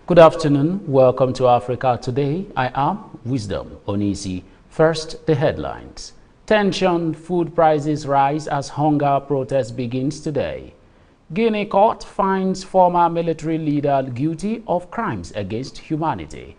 Good afternoon. Welcome to Africa Today. I am Wisdom Onisi. First, the headlines. Tension, food prices rise as hunger protest begins today. Guinea court finds former military leader guilty of crimes against humanity.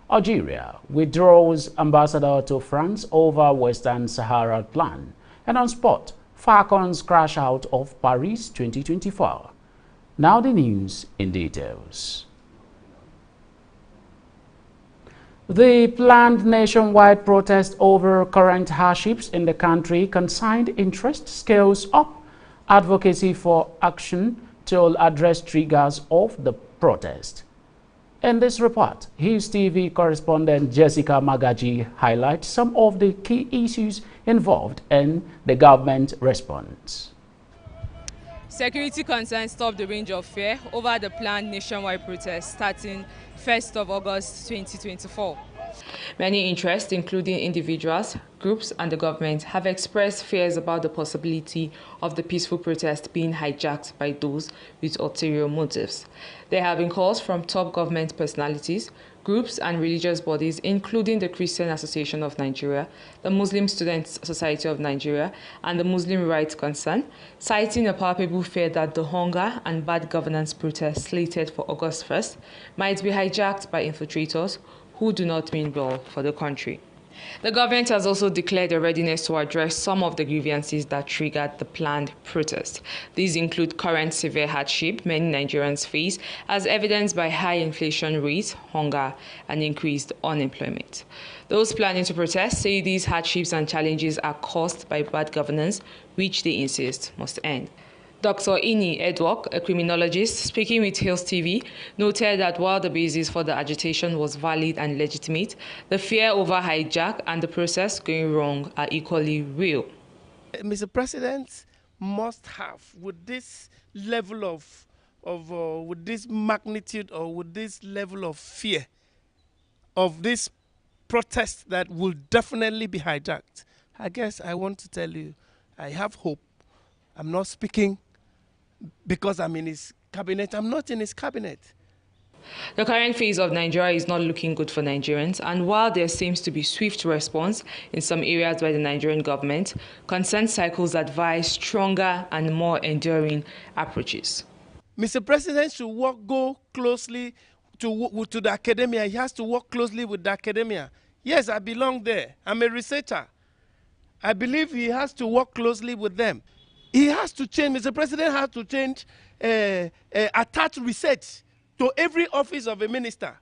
Algeria withdraws ambassador to France over Western Sahara plan. And on sport, Falcons crash out of Paris 2024. Now the news in details. The planned nationwide protest over current hardships in the country consigned interest scales up. Advocacy for action to address triggers of the protest. In this report, Hillstv correspondent Jessica Magaji highlights some of the key issues involved in the government response. Security concerns top the range of fear over the planned nationwide protest starting 1st of August 2024. Many interests, including individuals, groups and the government, have expressed fears about the possibility of the peaceful protest being hijacked by those with ulterior motives. There have been calls from top government personalities, groups and religious bodies, including the Christian Association of Nigeria, the Muslim Students Society of Nigeria, and the Muslim Rights Concern, citing a palpable fear that the hunger and bad governance protest slated for August 1st might be hijacked by infiltrators who do not mean well for the country. The government has also declared a readiness to address some of the grievances that triggered the planned protest. These include current severe hardship many Nigerians face, as evidenced by high inflation rates, hunger, and increased unemployment. Those planning to protest say these hardships and challenges are caused by bad governance, which they insist must end. Dr. Ini Edwok, a criminologist, speaking with Hillstv, noted that while the basis for the agitation was valid and legitimate, the fear over hijack and the process going wrong are equally real. Mr. President must have, with this level with this magnitude or with this level of fear of this protest that will definitely be hijacked. I guess I want to tell you, I have hope. I'm not speaking because I'm in his cabinet. I'm not in his cabinet. The current phase of Nigeria is not looking good for Nigerians, and while there seems to be swift response in some areas by the Nigerian government, concerned cycles advise stronger and more enduring approaches. Mr. President should go closely to the academia. He has to work closely with the academia. Yes, I belong there. I'm a researcher. I believe he has to work closely with them. He has to change, Mr. President has to change, attach research to every office of a minister.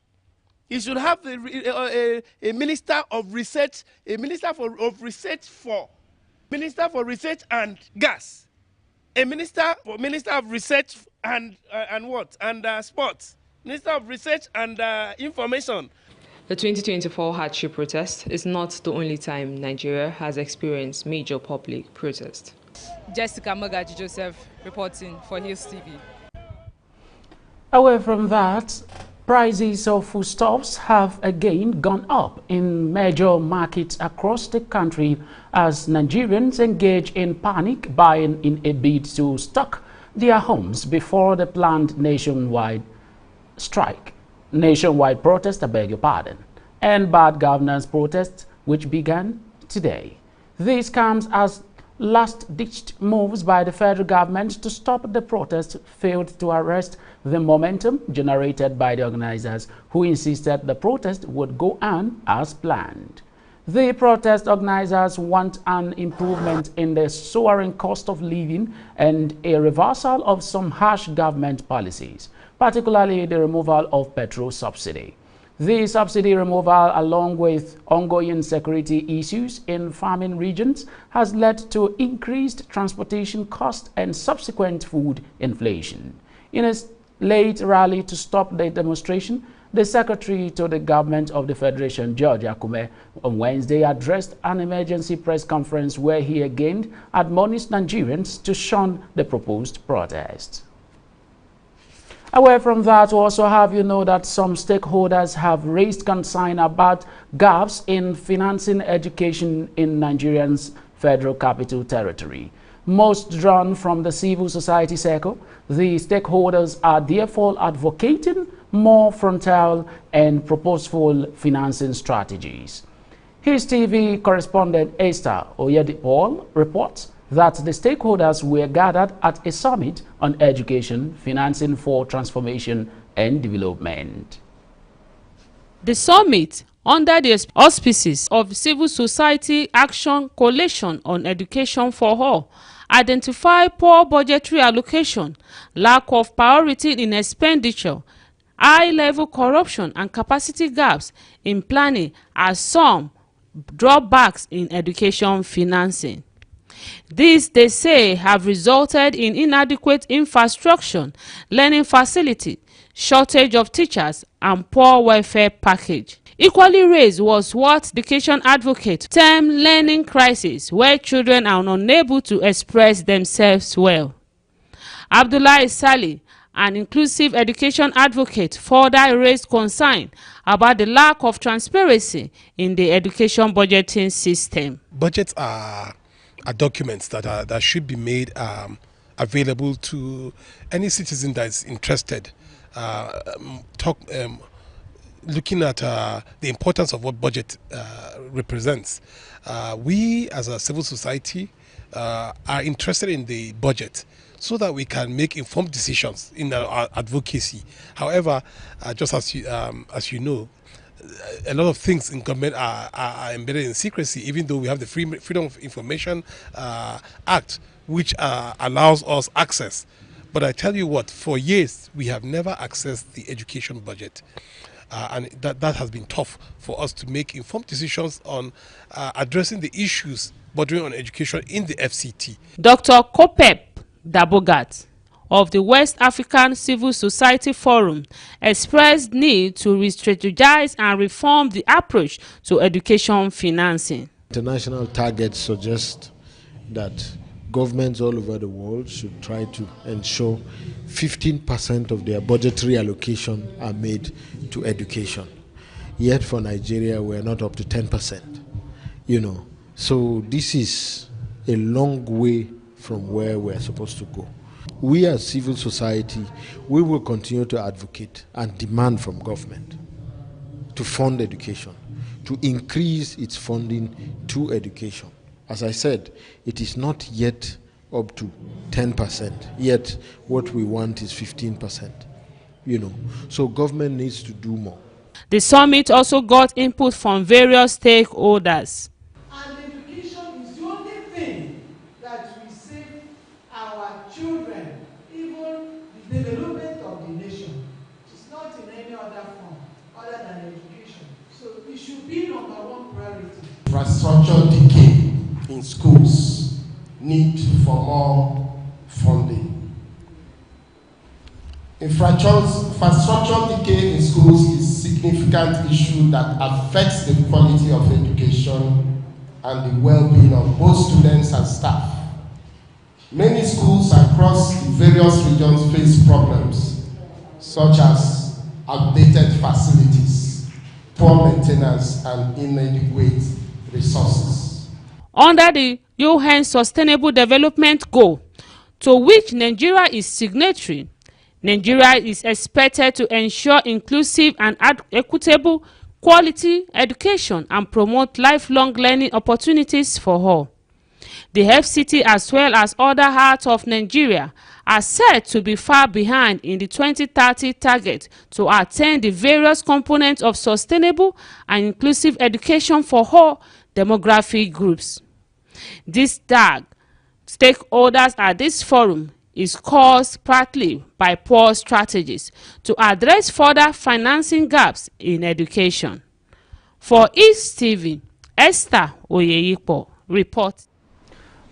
He should have a minister of research, a minister for research and gas, a minister of research and what? And sports, minister of research and information. The 2024 hardship protest is not the only time Nigeria has experienced major public protest. Jessica Magaji Joseph reporting for Hillstv. Away from that, prices of foodstuffs have again gone up in major markets across the country as Nigerians engage in panic buying in a bid to stock their homes before the planned nationwide protest, and bad governance protest which began today. This comes as last-ditched moves by the federal government to stop the protest failed to arrest the momentum generated by the organizers, who insisted the protest would go on as planned. The protest organizers want an improvement in the soaring cost of living and a reversal of some harsh government policies, particularly the removal of petrol subsidy. The subsidy removal, along with ongoing security issues in farming regions, has led to increased transportation costs and subsequent food inflation. In a late rally to stop the demonstration, the secretary to the government of the Federation, George Akume, on Wednesday addressed an emergency press conference where he again admonished Nigerians to shun the proposed protest. Away from that, we also have that some stakeholders have raised concern about gaps in financing education in Nigeria's Federal Capital Territory. most drawn from the civil society circle. The stakeholders are therefore advocating more frontal and purposeful financing strategies. Hillstv correspondent Esther Oyedipo reports that the stakeholders were gathered at a summit on education, financing for transformation and development. The summit, under the auspices of Civil Society Action Coalition on Education for All, identified poor budgetary allocation, lack of priority in expenditure, high-level corruption and capacity gaps in planning as some drawbacks in education financing. These, they say, have resulted in inadequate infrastructure, learning facilities, shortage of teachers, and poor welfare package. Equally raised was what education advocates term learning crisis, where children are unable to express themselves well. Abdullah Salih, an inclusive education advocate, further raised concern about the lack of transparency in the education budgeting system. Budgets are documents that should be made available to any citizen that is interested. Looking at the importance of what budget represents. We as a civil society are interested in the budget so that we can make informed decisions in our advocacy. However, just as you know, a lot of things in government are embedded in secrecy, even though we have the Freedom of Information Act, which allows us access. But I tell you what, for years, we have never accessed the education budget. And that has been tough for us to make informed decisions on addressing the issues bordering on education in the FCT. Dr. Kopep Dabogat of the West African Civil Society Forum expressed need to re-strategize and reform the approach to education financing. International targets suggest that governments all over the world should try to ensure 15% of their budgetary allocation are made to education. Yet for Nigeria, we're not up to 10%. So this is a long way from where we're supposed to go. We as civil society, we will continue to advocate and demand from government to fund education, to increase its funding to education. As I said, it is not yet up to 10%, yet what we want is 15%. So government needs to do more. The summit also got input from various stakeholders. And education is the only thing that will save our children, even the development of the nation. It's not in any other form other than education. So it should be number one priority. Infrastructure decay in schools need for more funding. Infrastructure decay in schools is a significant issue that affects the quality of education and the well-being of both students and staff. Many schools across the various regions face problems such as outdated facilities, poor maintenance, and inadequate resources. Under the UN Sustainable Development Goal, to which Nigeria is signatory, Nigeria is expected to ensure inclusive and equitable quality education and promote lifelong learning opportunities for all. The FCT, as well as other parts of Nigeria, are said to be far behind in the 2030 target to attain the various components of sustainable and inclusive education for all demographic groups. This tag, stakeholders at this forum, is caused partly by poor strategies to address further financing gaps in education. For Hillstv, Esther Oyedipo reports.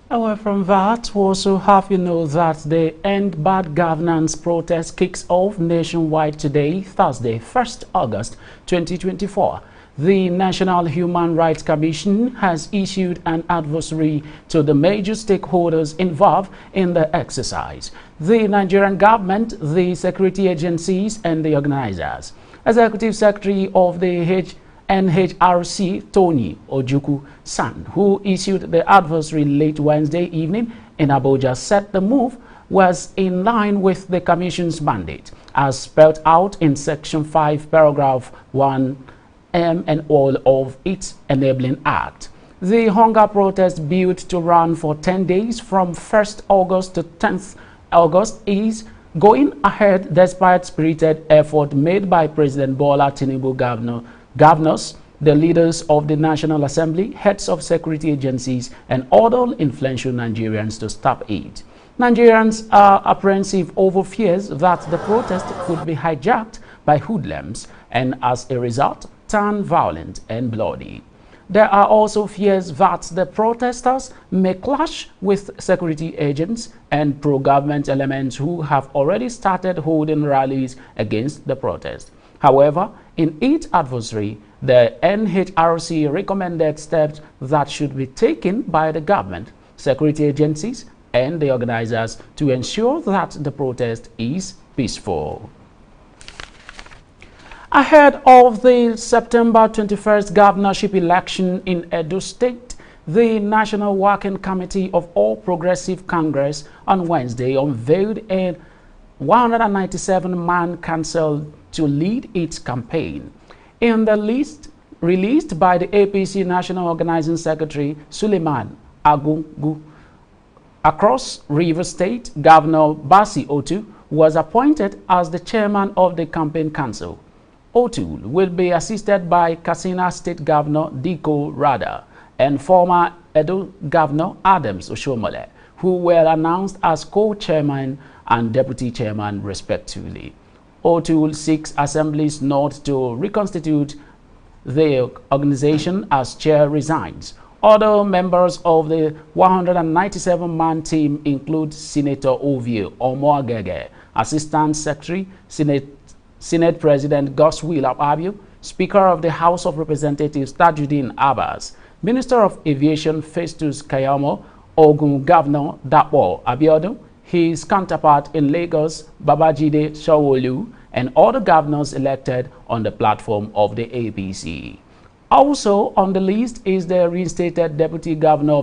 Away from that, we also have that the End Bad Governance protest kicks off nationwide today, Thursday, 1st August 2024. The National Human Rights Commission has issued an advisory to the major stakeholders involved in the exercise: the Nigerian government, the security agencies, and the organizers. Executive Secretary of the NHRC, Tony Ojukwu-San, who issued the advisory late Wednesday evening, in Abuja said the move was in line with the Commission's mandate, as spelled out in Section 5, Paragraph 1 M and all of its Enabling Act. The hunger protest, built to run for 10 days from 1st August to 10th August, is going ahead despite spirited effort made by President Bola Tinubu governors, the leaders of the National Assembly, heads of security agencies, and other influential Nigerians to stop it. Nigerians are apprehensive over fears that the protest could be hijacked by hoodlums and, as a result, turn violent and bloody. There are also fears that the protesters may clash with security agents and pro-government elements who have already started holding rallies against the protest. However, in its advisory, the NHRC recommended steps that should be taken by the government, security agencies, and the organizers to ensure that the protest is peaceful. Ahead of the September 21st governorship election in Edo State, the National Working Committee of All Progressive Congress on Wednesday unveiled a 197-man council to lead its campaign. In the list released by the APC National Organizing Secretary Suleiman Agungu, across Rivers State, Governor Basi Otu was appointed as the chairman of the campaign council. Otu will be assisted by Katsina State Governor Diko Rada and former Edo Governor Adams Oshomole, who were announced as co-chairman and deputy chairman respectively. Otu seeks Assembly's nod to reconstitute the organization as chair resigns. Other members of the 197-man team include Senator Ovie Omoagege, Assistant Secretary, Senate President Godswill Akpabio, Speaker of the House of Representatives Tajuddin Abbas, Minister of Aviation Festus Kayamo, Ogun Governor Dapo Abiodun, his counterpart in Lagos Babajide Sanwo-Olu, and other governors elected on the platform of the APC. Also on the list is the reinstated Deputy Governor